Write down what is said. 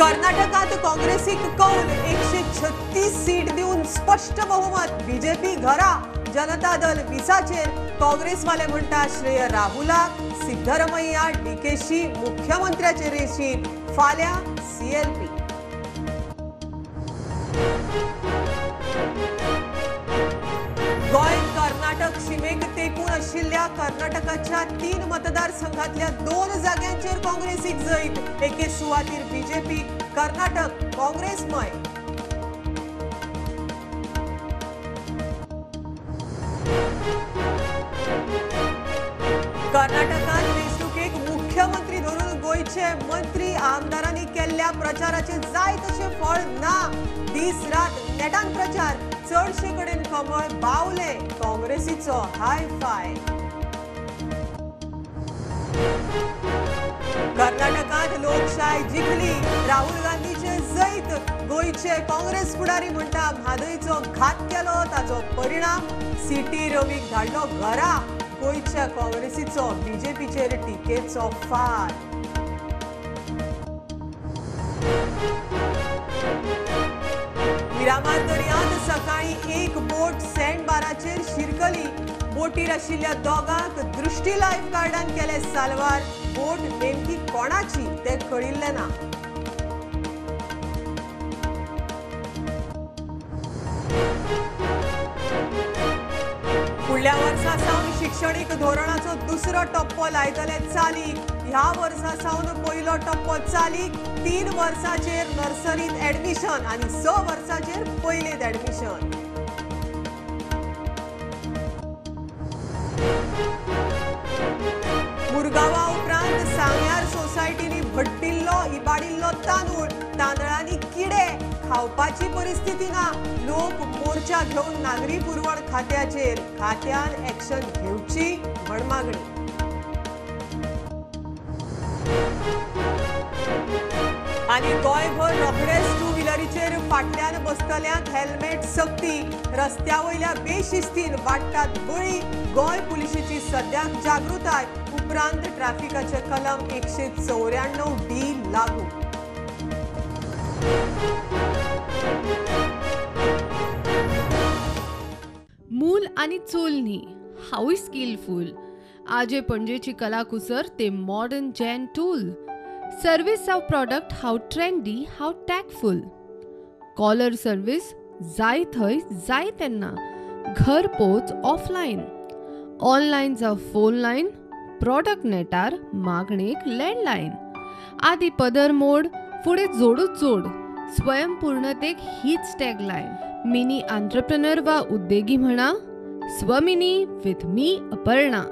कर्नाटकात काँग्रेसीक कौल 136 सीट दिवन स्पष्ट बहुमत बीजेपी घरा जनता दल 20चेर काँग्रेसवाले म्हणटा श्रेय राहुलाक सिद्धरमैया डीकेशी मुख्यमंत्र्याचे रेशीर फाल्या सीएलपी गोय कर्नाटक सीमेक तेकून आशिल्ल्या कर्नाटकाच्या 3 मतदारसंघातल्या 2 जाग्यांचेर काँग्रेसीक जैत एके सुवातीर बीजेपी कर्नाटक काँग्रेसमय कर्नाटकात वेंचणुकेक मुख्यमंत्री धरून गोयचे मंत्री आमदारांनी केल्ल्या प्रचाराचे जाय तशे फळ ना। दीस रात नेटान प्रचार चडशे कडेन कमळ बावले काँग्रेसीचो हाय फाय। कर्नाटकात लोकशाय जिखली राहुल गांधीचे जैत गोयचे काँग्रेस फुडारी म्हणटा म्हादयचो घात केलो ताचो परिणाम सीटी रवीक धाडलो घरा गोयच्या काँग्रेसीचो बीजेपीचेर टिकेचो फार। मिरामार दर्यांत सकाळी एक बोट सँडबाराचेर शिरकली। बोटीर आशिल्ल्या दोगांक दृष्टी लायफ गार्डान केले साल्वार। बोट नेमकी कोणाची ते कळिल्ले ना। फुडल्या वर्सा सावन शिक्षणीक धोरणाचो दुसरो टप्पो लायतले चालीक। ह्या वर्सा सावन पयलो टप्पो चालीक 3 वर्सांचेर नर्सरीत ऍडमिशन आणि 6 वर्सांचेर पयलेत ऍडमिशन। मुरगांवा उपरांत सांग्यार सोसायटीनी भट्टिल्लो इबाडिल्लो तांदूळ तांदळांनी किडे खावपाची परिस्थिती ना। लोक मोर्चा घेऊन नागरी पुरवण खात्यान ऍक्शन घेवची म्हण मागणी। आणि गोयभर रोखडेच 2 व्हिलरीचेर फाटल्यान बसतल्यांक हेल्मेट सक्ती। रस्त्या वयल्या बेशिस्तीन वाडटात बळी। गोय पुलिशेची सद्याक जागृताय उपरांत ट्रॅफिकाचे कलम 194 डी लागू। मूल आणि चूल न्ही हाऊय स्किलफुल। आजे पणजेची कलाकुसर ते modern gen tool. Service of product how trendy how tactful. Caller service जाय थंय जाय तेन्ना घर पोच ऑफलायन। ऑनलायन जावं फोन लायन प्रोडक्ट नेटार मागणेक लँडलायन। आदी पदर मोड फुडें जोडूच जोड स्वयंपूर्णतेक हीच टॅगलायन। मिनी एंटरप्रेन्योर वा उद्देगी म्हणा स्वमिनी विथ मी अपर्णा।